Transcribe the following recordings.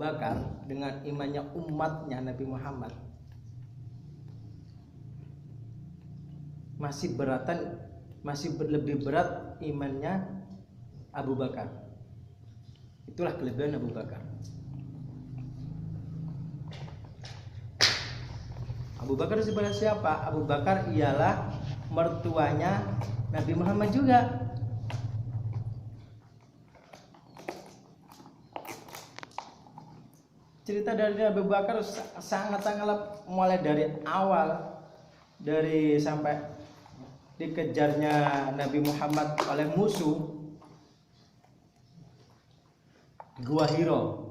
Bakar dengan imannya umatnya Nabi Muhammad masih lebih berat imannya Abu Bakar. Itulah kelebihan Abu Bakar. Abu Bakar sebenarnya siapa? Abu Bakar ialah mertuanya Nabi Muhammad juga. Cerita dari Abu Bakar sangat-sangat mulai dari awal, dari sampai dikejarnya Nabi Muhammad oleh musuh Gua Hiro.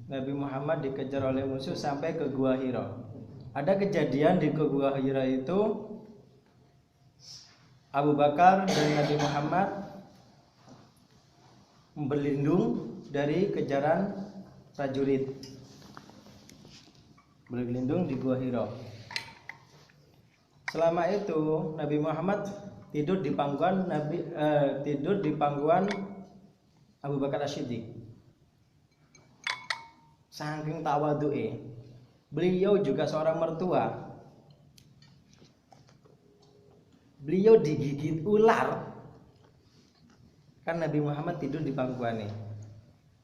Nabi Muhammad dikejar oleh musuh sampai ke Gua Hiro. Ada kejadian di Gua Hiro itu Abu Bakar dan Nabi Muhammad berlindung dari kejaran prajurit, berlindung di Gua Hiro. Selama itu Nabi Muhammad tidur di pangkuan Abu Bakar As-Siddiq. Saking tawadu'e, beliau juga seorang mertua. Beliau digigit ular. Kan Nabi Muhammad tidur di pangkuannya,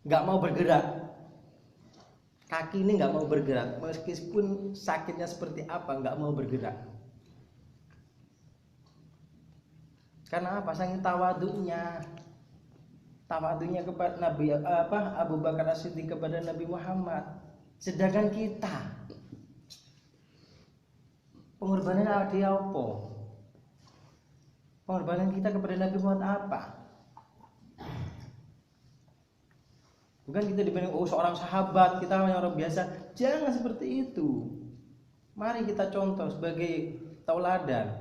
nggak mau bergerak, kaki ini nggak mau bergerak, meskipun sakitnya seperti apa nggak mau bergerak. Karena apa? Saking tawadunya kepada Abu Bakar As-Siddiq kepada Nabi Muhammad. Sedangkan kita pengorbanan dia apa? Pengorbanan kita kepada Nabi Muhammad apa? Bukan kita dibanding seorang sahabat, kita hanya orang biasa. Jangan seperti itu. Mari kita contoh sebagai tauladan.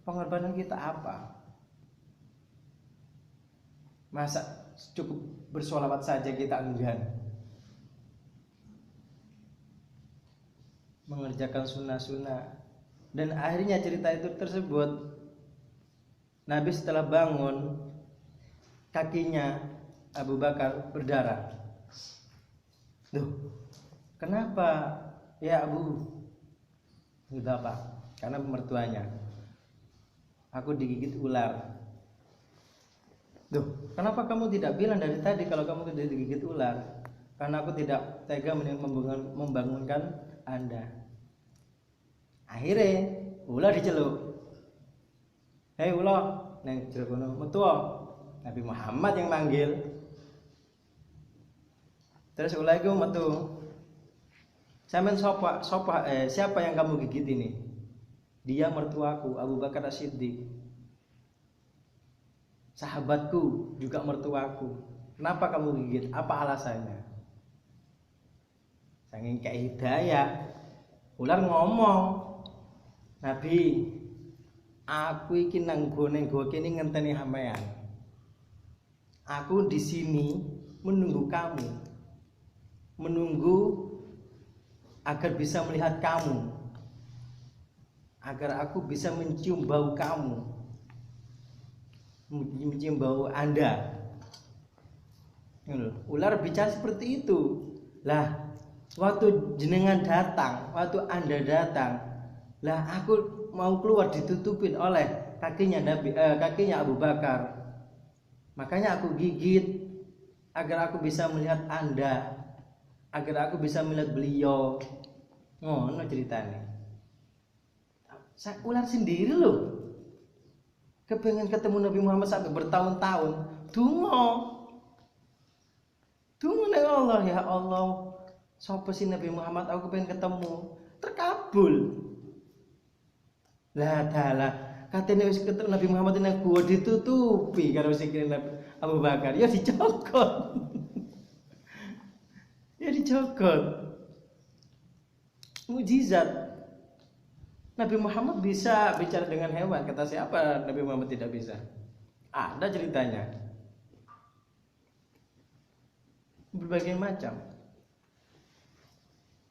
Pengorbanan kita apa? Masa cukup bersolawat saja kita enggan? Mengerjakan sunnah-sunnah. Dan akhirnya cerita itu tersebut, Nabi setelah bangun, kakinya Abu Bakar berdarah. Duh, kenapa ya Abu? Sudah apa? Karena mertuanya. Aku digigit ular. Duh, kenapa kamu tidak bilang dari tadi kalau kamu tidak digigit ular? Karena aku tidak tega membangunkan Anda. Akhirnya ular diceluk. Hei ular, neng jero kono metu. Nabi Muhammad yang manggil. Terus ular itu metu. Sampeyan siapa yang kamu gigit ini? Dia mertuaku, Abu Bakar As-Siddiq. Sahabatku, juga mertuaku. Kenapa kamu gigit? Apa alasannya? Saking kayak hidayah, ular ngomong, Nabi, aku iki nang gone kene ngenteni sampean. Aku di sini menunggu kamu, menunggu agar bisa melihat kamu, agar aku bisa mencium bau kamu, mencium bau Anda. Ular bicara seperti itu. Lah, waktu jenengan datang, waktu Anda datang, lah aku mau keluar ditutupin oleh kakinya Abu Bakar. Makanya aku gigit agar aku bisa melihat Anda, agar aku bisa melihat beliau. Ngono ceritanya. Ular sendiri loh, kepengen ketemu Nabi Muhammad sampai bertahun-tahun. Dungo ning Allah, ya Allah, sapa sih Nabi Muhammad, aku pengen ketemu. Terkabul. Lah dalah, katanya wis ketemu Nabi Muhammad nang gua ditutupi karo sikile Abu Bakar, ya dicokot. Ya dicokot. Mujizat. Nabi Muhammad bisa bicara dengan hewan. Kata siapa Nabi Muhammad tidak bisa? Ada ceritanya. Berbagai macam.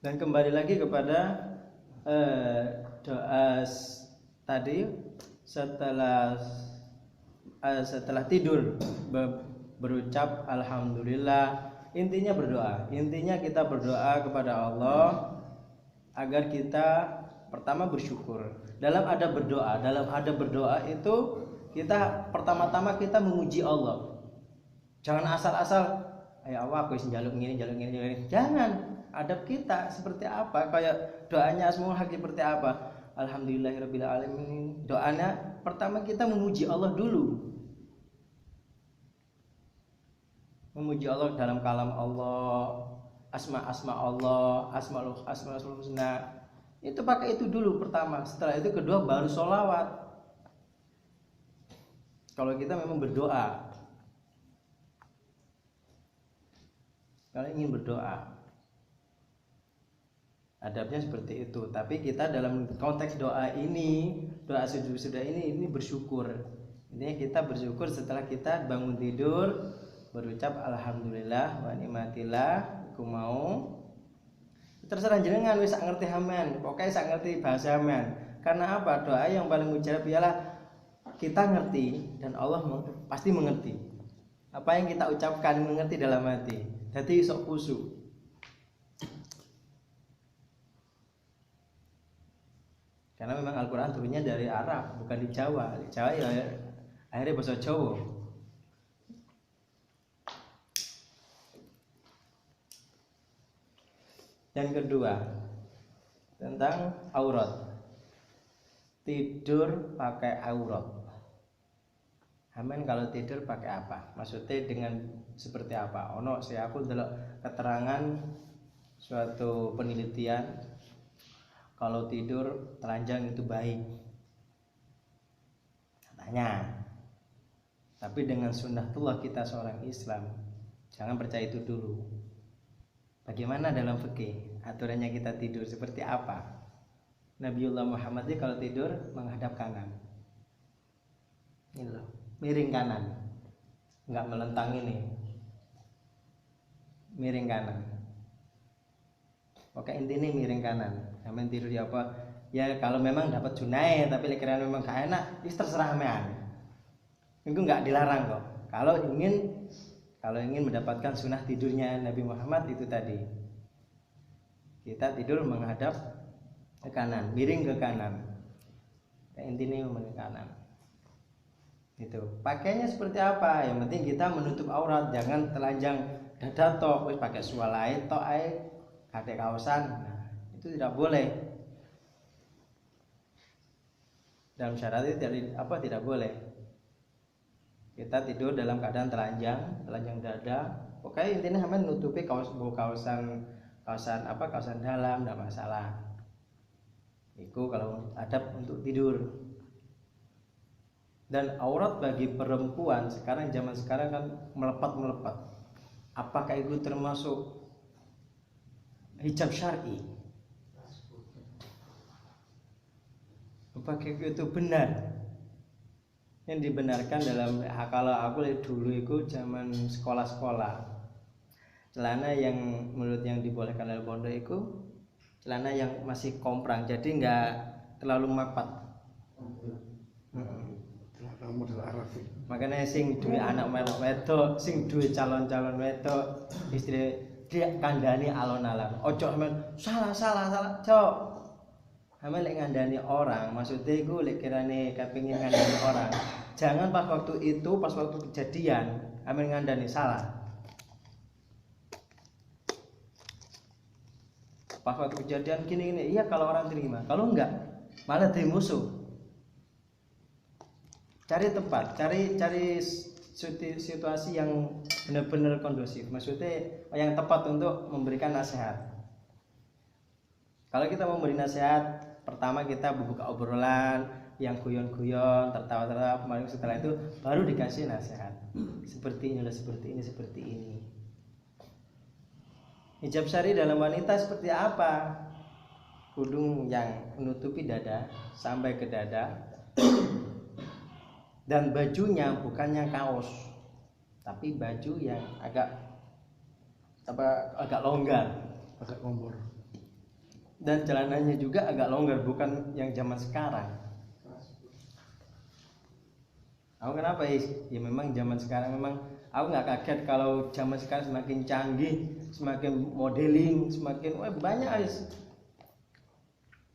Dan kembali lagi kepada doa tadi, setelah setelah tidur berucap alhamdulillah. Intinya berdoa. Intinya kita berdoa kepada Allah agar kita pertama bersyukur. Dalam ada berdoa itu kita pertama-tama kita memuji Allah. Jangan asal-asal ya Allah aku njaluk ngene. Jangan. Adab kita seperti apa? Kayak doanya Asmaul Husna seperti apa? Alhamdulillahirabbil alamin. Doanya pertama kita memuji Allah dulu. Memuji Allah dalam kalam Allah, asma Allah, asmaul husna. Itu pakai itu dulu pertama. Setelah itu kedua baru sholawat. Kalau kita memang berdoa, kalau ingin berdoa, adabnya seperti itu. Tapi kita dalam konteks doa ini, doa sudah ini bersyukur. Ini kita bersyukur setelah kita bangun tidur, berucap alhamdulillah wa nikmatillah. Aku mau terserah jenengan wis sak ngerti hamen, pokoknya sak ngerti bahasa hamen. Karena apa? Doa yang paling mujarab ialah kita ngerti dan Allah pasti mengerti. Apa yang kita ucapkan mengerti dalam hati. Jadi sok khusyuk. Karena memang Al-Qur'an turunnya dari Arab, bukan di Jawa. Di Jawa ya akhirnya bahasa Jawa. Yang kedua tentang aurat. Tidur pakai aurat. Amin, kalau tidur pakai apa? Maksudnya dengan seperti apa? Ono saya aku delok keterangan suatu penelitian kalau tidur telanjang itu baik. Katanya. Tapi dengan sunnatullah kita seorang Islam, jangan percaya itu dulu. Bagaimana dalam fikih aturannya kita tidur seperti apa? Nabiullah Muhammad kalau tidur menghadap kanan. Ini loh, miring kanan. Enggak melentang ini. Miring kanan. Oke, intinya miring kanan. Sampeyan tidur ya apa? Ya kalau memang dapat junai, tapi lekirane memang gak enak, terserah sampean. Itu enggak dilarang kok. Kalau ingin mendapatkan sunnah tidurnya Nabi Muhammad itu tadi, kita tidur menghadap ke kanan, miring ke kanan. Intinya miring ke kanan. Itu. Pakainya seperti apa? Yang penting kita menutup aurat, jangan telanjang dada tok, wis pakai swalai tok ae, kadek kaosan. Nah, itu tidak boleh. Dalam syarat itu tidak boleh. Kita tidur dalam keadaan telanjang dada. Oke, intinya sampai nutupi kaosan dalam, tidak masalah. Itu kalau adab untuk tidur. Dan aurat bagi perempuan zaman sekarang kan melepat. Apakah itu termasuk hijab syar'i? Apakah itu benar? Yang dibenarkan dalam kalau aku dulu itu zaman sekolah celana yang menurut yang dibolehkan dalam pondok itu celana yang masih komprang, jadi enggak terlalu mapat. Model Arab. Makanya sing duwe anak wedok, sing duwe calon-calon wedok, istri dia kandhani alon-alon. Ojo men salah, cok. Ame lek ngandani orang, maksudnya iku lek kirane kepengin ngandani orang. Jangan pas waktu kejadian ame ngandani salah. Pas waktu kejadian gini, iya kalau orang terima. Kalau enggak, malah jadi musuh. Cari tempat, cari situasi yang benar-benar kondusif. Maksudnya yang tepat untuk memberikan nasihat. Kalau kita memberi nasihat, pertama kita membuka obrolan yang guyon-guyon, tertawa-tertawa, setelah itu baru dikasih nasihat. Seperti ini. Hijab syar'i dalam wanita seperti apa? Kudung yang menutupi dada sampai ke dada. Dan bajunya bukannya kaos, tapi baju yang agak longgar, agak kompor. Dan celananya juga agak longgar, bukan yang zaman sekarang. Aku kenapa ya memang zaman sekarang memang aku nggak kaget kalau zaman sekarang semakin canggih, semakin modeling, semakin banyak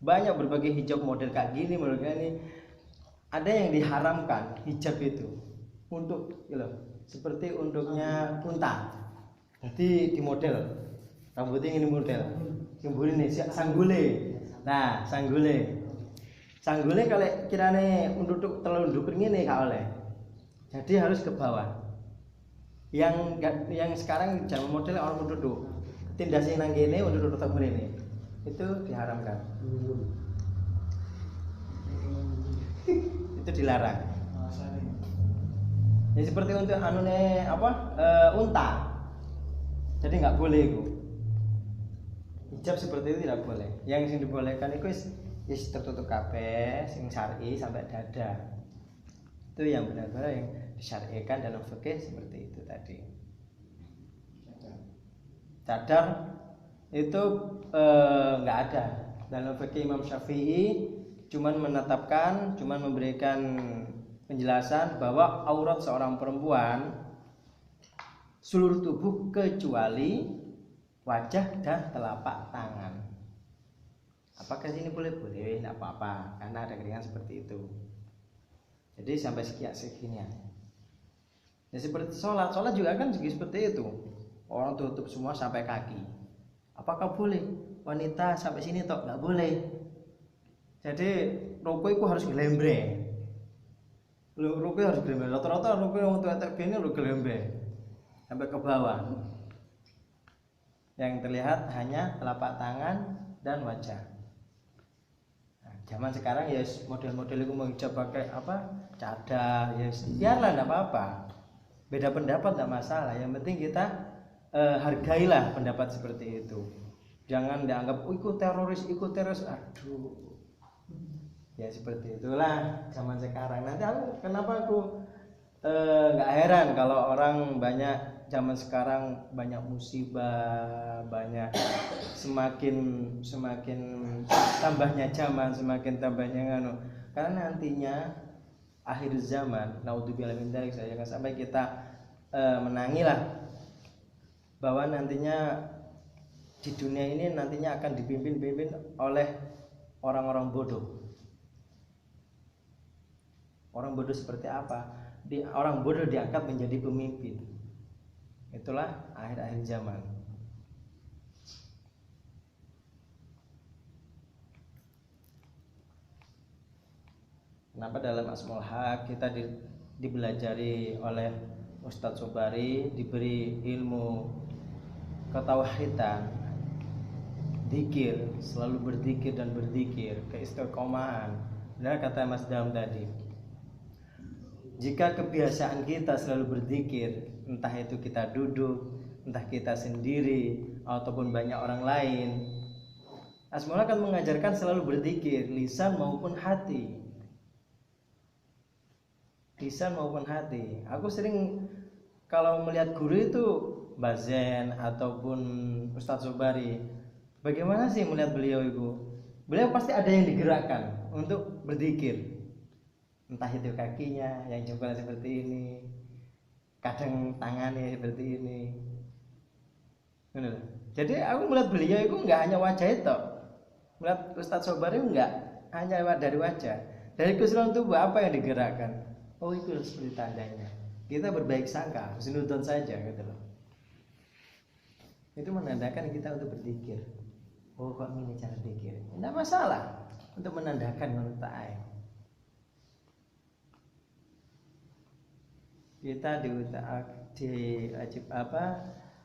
banyak berbagai hijab model kayak gini, model kayak ini. Ada yang diharamkan hijab itu untuk seperti untuknya unta. Jadi di model rambutnya ini model, ini sanggule. Nah sanggule kalau kirane untuk telunduk ini gak oleh. Jadi harus ke bawah. Yang sekarang zaman model orang duduk. Tindasnya nang kene untuk duduk tak ini. Itu diharamkan. Itu dilarang. Ya seperti untuk anune unta. Jadi nggak boleh itu. Hijab seperti itu tidak boleh. Yang dibolehkan itu tertutup kabeh sing syar'i sampai dada. Itu yang benar-benar yang disyariatkan dalam fikih seperti itu tadi. Cadar itu nggak ada dalam fikih Imam Syafi'i, cuman memberikan penjelasan bahwa aurat seorang perempuan seluruh tubuh kecuali wajah dan telapak tangan. Apakah sini boleh? Boleh, tidak apa-apa, karena ada keringan seperti itu. Jadi sampai seginian. Ya seperti sholat juga kan seperti itu. Orang tutup semua sampai kaki. Apakah boleh? Wanita sampai sini toh? Nggak boleh. Jadi ruku itu harus gelembre. Ruku harus gelembre. Rata-rata ruku yang untuk atak ini harus gelembre sampai ke bawah. Yang terlihat hanya telapak tangan dan wajah. Zaman sekarang ya model-model itu mau hijab pakai cadar, ya biarlah enggak apa-apa. Beda pendapat enggak masalah, yang penting kita hargailah pendapat seperti itu. Jangan dianggap ikut teroris. Aduh. Ya seperti itulah zaman sekarang. Nanti kenapa aku enggak heran kalau orang banyak zaman sekarang banyak musibah, banyak semakin tambahnya zaman, semakin tambahnya karena nantinya akhir zaman, naudzubillah min dzalik, saya jangan sampai kita menangilah bahwa nantinya di dunia ini nantinya akan dipimpin oleh orang-orang bodoh. Orang bodoh seperti apa? Orang bodoh diangkat menjadi pemimpin. Itulah akhir-akhir zaman. Kenapa dalam Asmaul Haq kita dibelajari oleh Ustadz Sobari, diberi ilmu ketauhidan, zikir, selalu berzikir dan berzikir, keistiqomahan. Benar kata Mas Dam tadi. Jika kebiasaan kita selalu berzikir, entah itu kita duduk, entah kita sendiri ataupun banyak orang lain, Asmaul Haq akan mengajarkan selalu berzikir, lisan maupun hati. Lisan maupun hati. Aku sering kalau melihat guru itu Mbak Zen ataupun Ustadz Sobari, bagaimana sih melihat beliau itu? Beliau pasti ada yang digerakkan untuk berzikir. Entah itu kakinya yang jempolnya seperti ini, kadang tangannya seperti ini. Jadi aku melihat beliau itu enggak hanya wajah itu. Melihat Ustadz Sobari enggak hanya dari wajah, dari keseluruhan tubuh apa yang digerakkan. Oh itu seperti tandanya. Kita berbaik sangka, husnuzon saja gitu loh. Itu menandakan kita untuk berzikir. Oh kok ini cara zikir? Tidak masalah untuk menandakan menurut ta'ay. Kita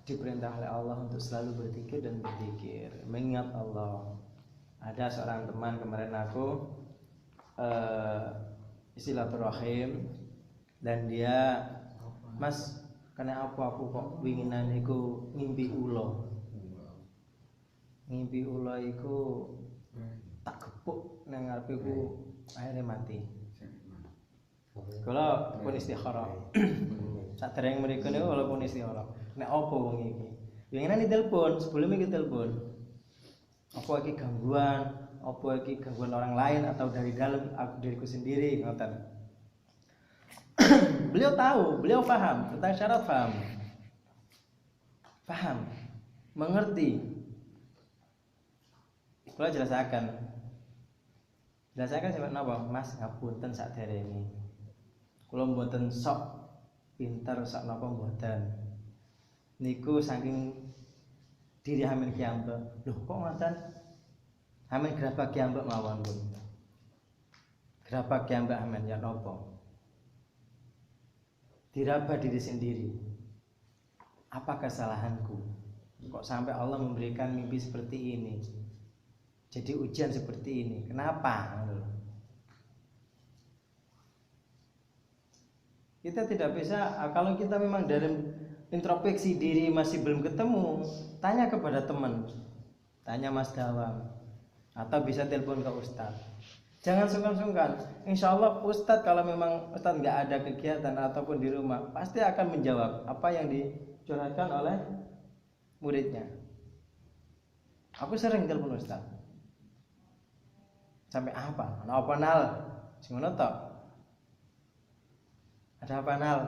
diperintah oleh Allah untuk selalu berzikir dan berzikir, mengingat Allah. Ada seorang teman kemarin aku silaturahim dan dia, Mas, kenapa aku kok winginan iku ngimpi ulo iku tak gepuk nang ngarepe ku akhirnya mati. Kalau pun istikharah. Sadereng mriku niku walaupun istikharah. Nek apa wong iki? Winginan ditelepon, sebelum iki telepon. Apa iki gangguan? Apa iki gangguan orang lain atau dari dalam diriku sendiri ngoten. Beliau tahu, beliau paham tentang syarat, paham, mengerti. Kalau jelaskan sampai napa, Mas ngapunten sakderenge. Kula mboten sok pinter sok napa mboten. Niku saking diri hamin kiambek. Loh kok ngoten? Hamin gerabak kiambek mawon, Bu. Gerabak kiambek hamin ya napa? Diraba diri sendiri. Apa kesalahanku? Kok sampai Allah memberikan mimpi seperti ini? Jadi ujian seperti ini. Kenapa? Kita tidak bisa, kalau kita memang dalam introspeksi diri masih belum ketemu, tanya kepada teman, tanya Mas Dawam, atau bisa telepon ke Ustadz. Jangan sungkan-sungkan. Insya Allah Ustadz, kalau memang Ustadz nggak ada kegiatan ataupun di rumah, pasti akan menjawab apa yang dicurhatkan oleh muridnya. Aku sering telepon Ustadz. Sampai apa? Apa nal? Sing ngono tok. Ada apa nal?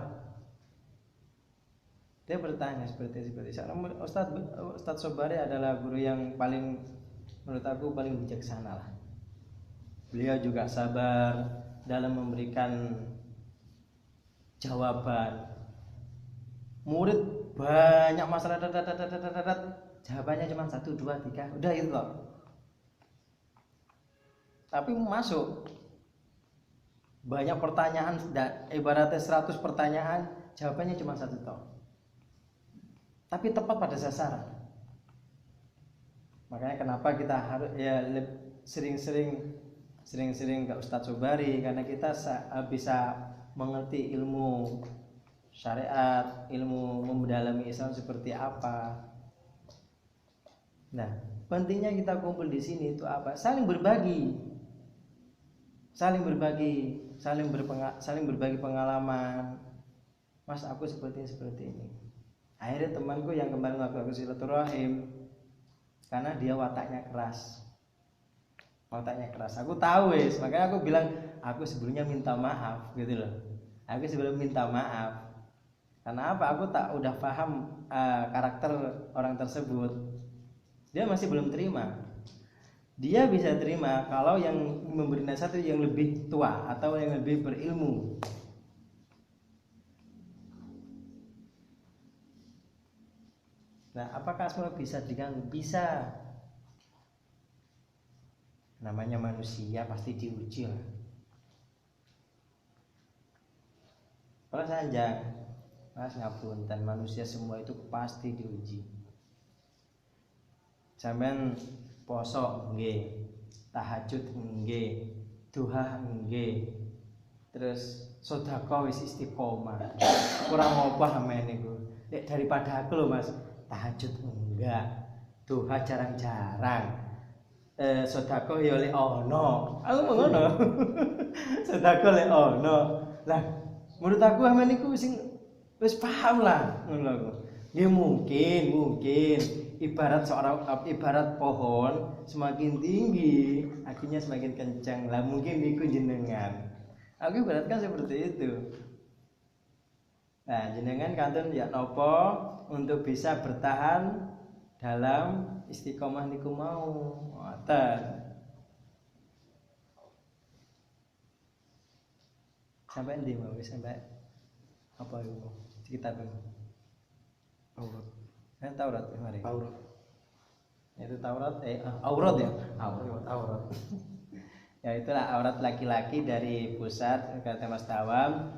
Dia bertanya seperti Ustadz Sobari adalah guru yang paling, menurut aku paling bijaksana lah. Beliau juga sabar dalam memberikan jawaban. Murid banyak masalah, jawabannya cuma 1, 2, 3, udah itu loh. Tapi masuk banyak pertanyaan, ibaratnya 100 pertanyaan, jawabannya cuma 1 toh. Tapi tepat pada sasaran. Makanya kenapa kita harus ya sering-sering ke Ustadz Sobari, karena kita bisa mengerti ilmu syariat, ilmu mendalami Islam seperti apa. Nah, pentingnya kita kumpul di sini itu apa? Saling berbagi, saling berbagi pengalaman. Mas, aku seperti ini. Akhirnya temanku yang kemarin aku silaturahim, karena dia wataknya keras. Aku tahu makanya aku bilang, aku sebelumnya minta maaf gitu loh. Aku sebelum minta maaf. Karena apa? Aku udah paham karakter orang tersebut. Dia masih belum terima. Dia bisa terima kalau yang memberi nasihat itu yang lebih tua atau yang lebih berilmu. Nah, apakah semua bisa diganggu? Bisa. Namanya manusia pasti diuji lah. Kalau sanjang, Mas ngapunten, manusia semua itu pasti diuji. Sampeyan poso nggih, tahajud nggih, duha nggih. Terus sedekah wis istiqomah. Kurang apa sampeyan niku? Nek daripada aku lho Mas, tahajud enggak, duha jarang-jarang. Sedekah ya lek ono. Aku mau ngono. Sedekah lek ono. Lah, menurut aku sampeyan niku sing wis paham lah ngono lho. Ya mungkin ibarat pohon semakin tinggi akhirnya semakin kencang lah, mungkin niku jenengan. Aku ibaratkan seperti itu. Nah, jenengan kantun ya nopo untuk bisa bertahan dalam istiqomah niku mau. Ngoten. Sampai ndi mau sampai apa itu? Kitab itu. Taurat kemarin. Taurat. Itu Taurat aurat ya. Aurat. Ya itulah aurat laki-laki dari pusat kata Mas Dawam,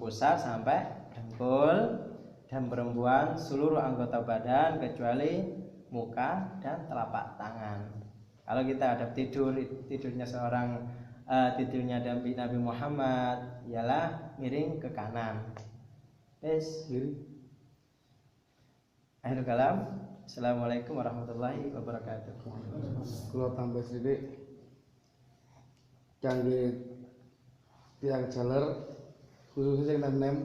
pusat sampai dengkul, dan perempuan seluruh anggota badan kecuali muka dan telapak tangan. Kalau kita ada tidurnya seorang tidurnya Nabi Muhammad ialah miring ke kanan. Akhirul kalam. Assalamualaikum warahmatullahi wabarakatuh. Kalau tambah sedikit, canggih tiang jaler khususnya yang nem